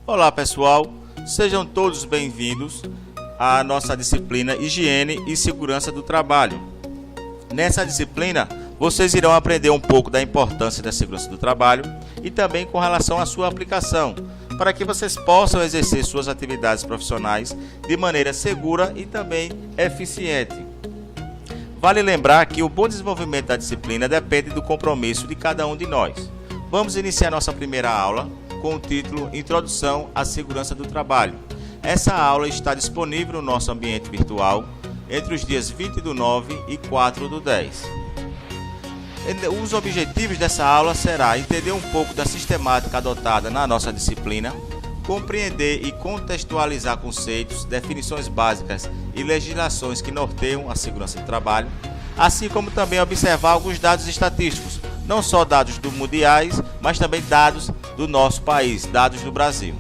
Olá pessoal, sejam todos bem-vindos à nossa disciplina Higiene e Segurança do Trabalho. Nessa disciplina, vocês irão aprender um pouco da importância da segurança do trabalho e também com relação à sua aplicação, para que vocês possam exercer suas atividades profissionais de maneira segura e também eficiente. Vale lembrar que o bom desenvolvimento da disciplina depende do compromisso de cada um de nós. Vamos iniciar nossa primeira aula com o título Introdução à Segurança do Trabalho. Essa aula está disponível no nosso ambiente virtual entre os dias 20/9 e 4/10. Os objetivos dessa aula será entender um pouco da sistemática adotada na nossa disciplina, compreender e contextualizar conceitos, definições básicas e legislações que norteiam a segurança do trabalho, assim como também observar alguns dados estatísticos, não só dados mundiais, mas também dados do nosso país, dados do Brasil.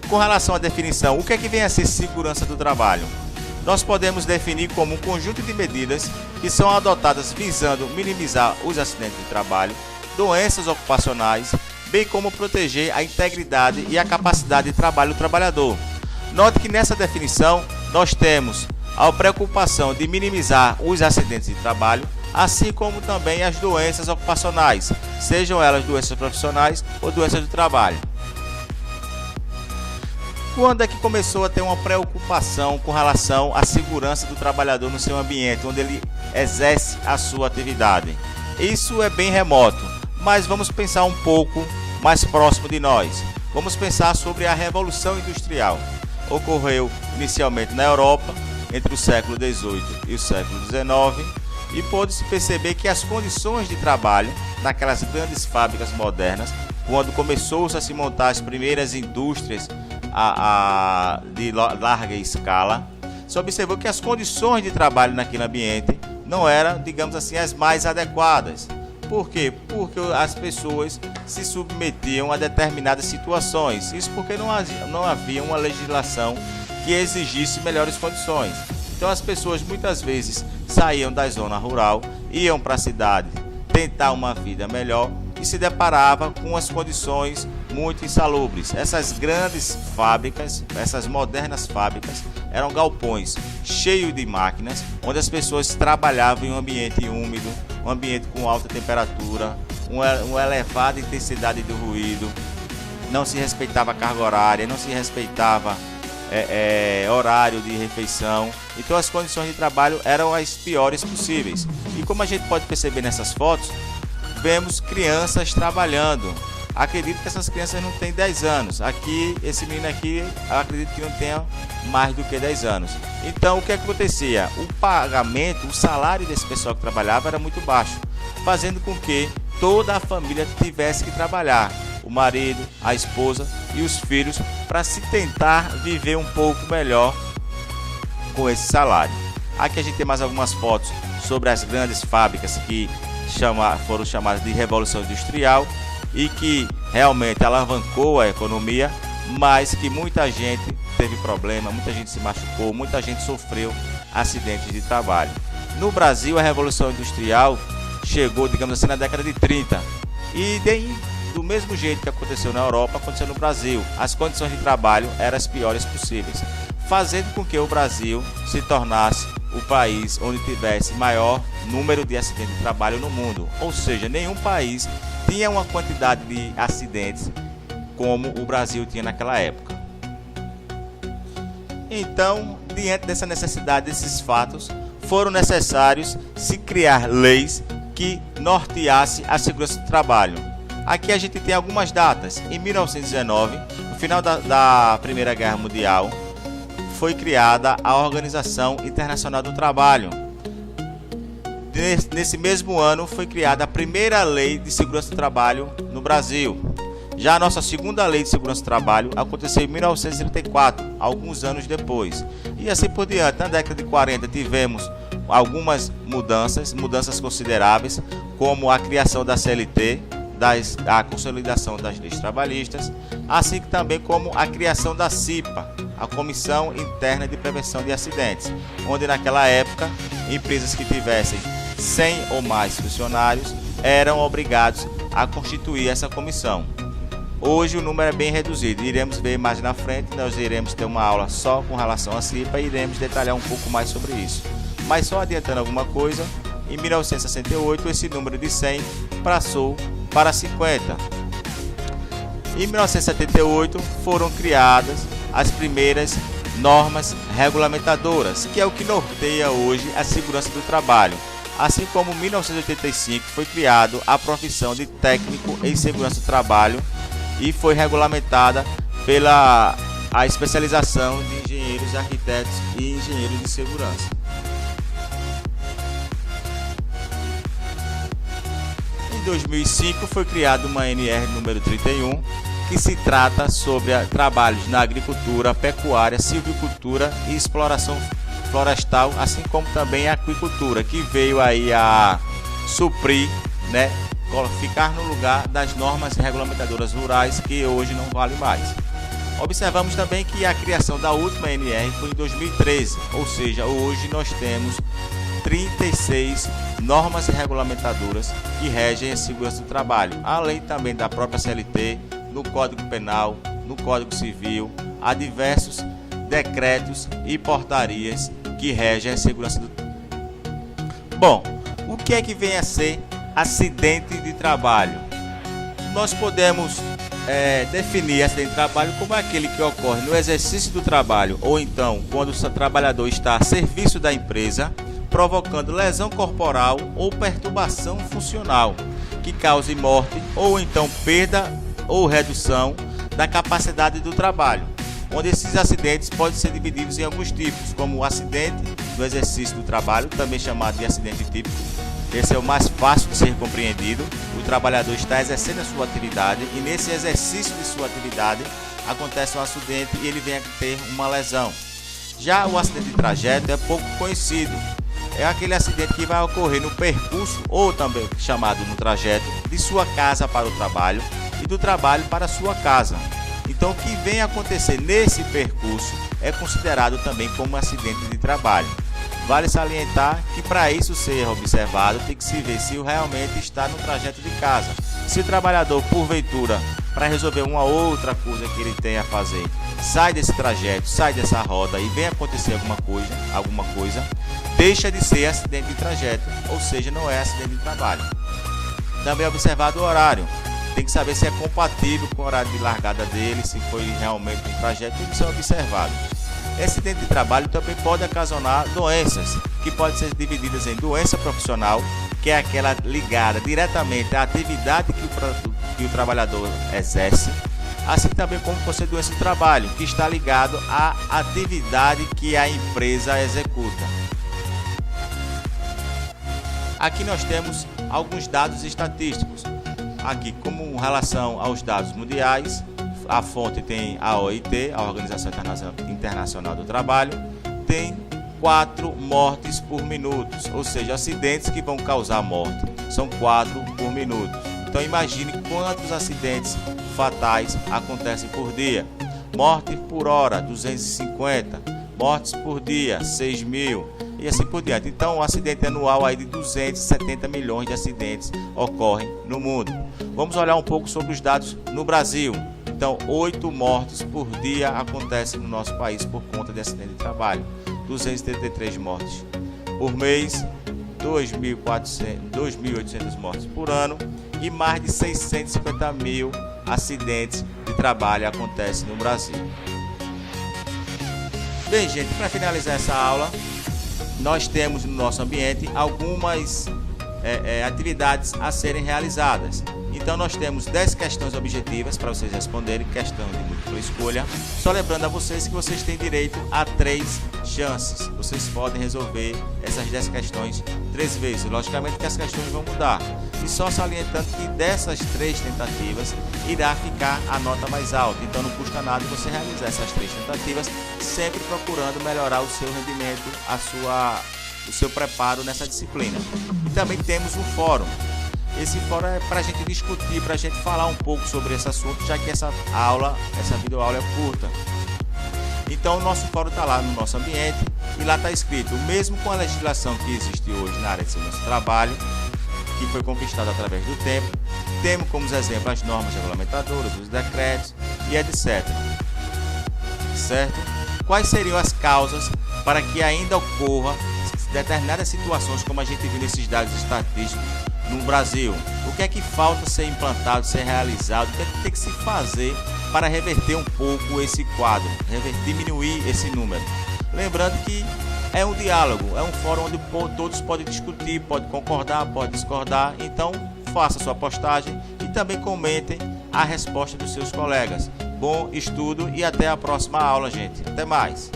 Com relação à definição, o que é que vem a ser segurança do trabalho? Nós podemos definir como um conjunto de medidas que são adotadas visando minimizar os acidentes de trabalho, doenças ocupacionais, bem como proteger a integridade e a capacidade de trabalho do trabalhador. Note que nessa definição nós temos a preocupação de minimizar os acidentes de trabalho, assim como também as doenças ocupacionais, sejam elas doenças profissionais ou doenças do trabalho. Quando é que começou a ter uma preocupação com relação à segurança do trabalhador no seu ambiente, onde ele exerce a sua atividade? Isso é bem remoto, mas vamos pensar um pouco mais próximo de nós. Vamos pensar sobre a Revolução Industrial. Ocorreu inicialmente na Europa, entre o século XVIII e o século XIX, e pôde-se perceber que as condições de trabalho naquelas grandes fábricas modernas, quando começou-se a se montar as primeiras indústrias de larga escala, se observou que as condições de trabalho naquele ambiente não eram, digamos assim, as mais adequadas. Por quê? Porque as pessoas se submetiam a determinadas situações. Isso porque não havia uma legislação que exigisse melhores condições. Então as pessoas muitas vezes saíam da zona rural, iam para a cidade tentar uma vida melhor e se deparava com as condições muito insalubres. Essas grandes fábricas, essas modernas fábricas, eram galpões cheios de máquinas, onde as pessoas trabalhavam em um ambiente úmido, um ambiente com alta temperatura, uma elevada intensidade de ruído, não se respeitava a carga horária, não se respeitava horário de refeição. Então as condições de trabalho eram as piores possíveis. E como a gente pode perceber nessas fotos, vemos crianças trabalhando. Acredito que essas crianças não têm 10 anos. Aqui, esse menino aqui, acredito que não tenha mais do que 10 anos. Então o que acontecia? O pagamento, o salário desse pessoal que trabalhava era muito baixo, fazendo com que toda a família tivesse que trabalhar. O marido, a esposa e os filhos, para se tentar viver um pouco melhor com esse salário. Aqui a gente tem mais algumas fotos sobre as grandes fábricas que foram chamadas de Revolução Industrial e que realmente alavancou a economia, mas que muita gente teve problema, muita gente se machucou, muita gente sofreu acidentes de trabalho. No Brasil, a Revolução Industrial chegou, digamos assim, na década de 30 e do mesmo jeito que aconteceu na Europa, aconteceu no Brasil. As condições de trabalho eram as piores possíveis, fazendo com que o Brasil se tornasse o país onde tivesse maior número de acidentes de trabalho no mundo. Ou seja, nenhum país tinha uma quantidade de acidentes como o Brasil tinha naquela época. Então, diante dessa necessidade, desses fatos, foram necessários se criar leis que norteassem a segurança do trabalho. Aqui a gente tem algumas datas. Em 1919, no final da Primeira Guerra Mundial, foi criada a Organização Internacional do Trabalho. Nesse mesmo ano foi criada a primeira lei de segurança do trabalho no Brasil. Já a nossa segunda lei de segurança do trabalho aconteceu em 1934, alguns anos depois. E assim por diante. Na década de 40 tivemos algumas mudanças consideráveis, como a criação da CLT, a consolidação das leis trabalhistas, assim também como a criação da CIPA, a Comissão Interna de Prevenção de Acidentes, onde naquela época empresas que tivessem 100 ou mais funcionários eram obrigados a constituir essa comissão. Hoje o número é bem reduzido, iremos ver mais na frente, nós iremos ter uma aula só com relação à CIPA e iremos detalhar um pouco mais sobre isso. Mas só adiantando alguma coisa, em 1968 esse número de 100 passou para 50. Em 1978 foram criadas as primeiras normas regulamentadoras, que é o que norteia hoje a segurança do trabalho. Assim como em 1985 foi criado a profissão de técnico em segurança do trabalho e foi regulamentada pela especialização de engenheiros, arquitetos e engenheiros de segurança. Em 2005 foi criada uma NR número 31, que se trata sobre trabalhos na agricultura, pecuária, silvicultura e exploração florestal, assim como também a aquicultura, que veio aí a suprir, né, ficar no lugar das normas regulamentadoras rurais que hoje não vale mais. Observamos também que a criação da última NR foi em 2013, ou seja, hoje nós temos 36 normas regulamentadoras que regem a segurança do trabalho, além também da própria CLT, no Código Penal, no Código Civil, há diversos decretos e portarias que regem a segurança do trabalho. Bom, o que é que vem a ser acidente de trabalho? Nós podemos definir acidente de trabalho como aquele que ocorre no exercício do trabalho ou então quando o trabalhador está a serviço da empresa, provocando lesão corporal ou perturbação funcional que cause morte ou então perda ou redução da capacidade do trabalho, onde esses acidentes podem ser divididos em alguns tipos, como o acidente do exercício do trabalho, também chamado de acidente típico. Esse é o mais fácil de ser compreendido. O trabalhador está exercendo a sua atividade e nesse exercício de sua atividade acontece um acidente e ele vem a ter uma lesão. Já o acidente de trajeto é pouco conhecido. É aquele acidente que vai ocorrer no percurso, ou também chamado no trajeto, de sua casa para o trabalho e do trabalho para a sua casa. Então, o que vem a acontecer nesse percurso é considerado também como um acidente de trabalho. Vale salientar que para isso ser observado, tem que se ver se realmente está no trajeto de casa. Se o trabalhador, porventura, para resolver uma outra coisa que ele tem a fazer, sai desse trajeto, sai dessa roda e vem acontecer alguma coisa, deixa de ser acidente de trajeto, ou seja, não é acidente de trabalho. Também é observado o horário. Tem que saber se é compatível com o horário de largada dele, se foi realmente um trajeto, tem que ser observado. Esse acidente de trabalho também pode ocasionar doenças, que podem ser divididas em doença profissional, que é aquela ligada diretamente à atividade que o trabalhador exerce, assim também como pode ser doença de trabalho, que está ligado à atividade que a empresa executa. Aqui nós temos alguns dados estatísticos. Aqui, como em relação aos dados mundiais, a fonte tem a OIT, a Organização Internacional do Trabalho, tem 4 mortes por minuto, ou seja, acidentes que vão causar morte, são 4 por minuto. Então imagine quantos acidentes fatais acontecem por dia. Morte por hora, 250, mortes por dia, 6.000 e assim por diante. Então, um acidente anual aí de 270 milhões de acidentes ocorrem no mundo. Vamos olhar um pouco sobre os dados no Brasil. Então, 8 mortes por dia acontecem no nosso país por conta de acidente de trabalho. 273 mortes por mês, 2.800 mortes por ano e mais de 650 mil acidentes de trabalho acontecem no Brasil. Bem, gente, para finalizar essa aula, nós temos no nosso ambiente algumas atividades a serem realizadas. Então nós temos 10 questões objetivas para vocês responderem, questão de múltipla escolha. Só lembrando a vocês que vocês têm direito a 3 chances. Vocês podem resolver essas 10 questões 3 vezes. Logicamente que as questões vão mudar. E só salientando que dessas 3 tentativas irá ficar a nota mais alta. Então não custa nada você realizar essas 3 tentativas, sempre procurando melhorar o seu rendimento, o seu preparo nessa disciplina. E também temos um fórum. Esse fórum é para a gente discutir, para a gente falar um pouco sobre esse assunto, já que essa videoaula é curta. Então o nosso fórum está lá no nosso ambiente e lá está escrito, mesmo com a legislação que existe hoje na área de segurança do trabalho, que foi conquistada através do tempo, temos como exemplo as normas regulamentadoras, os decretos e etc. Certo? Quais seriam as causas para que ainda ocorra determinadas situações, como a gente viu nesses dados estatísticos no Brasil? O que é que falta ser implantado, ser realizado? O que é que tem que se fazer para reverter um pouco esse quadro, diminuir esse número? Lembrando que é um diálogo, é um fórum onde todos podem discutir, podem concordar, podem discordar. Então faça sua postagem e também comentem a resposta dos seus colegas. Bom estudo e até a próxima aula, gente. Até mais!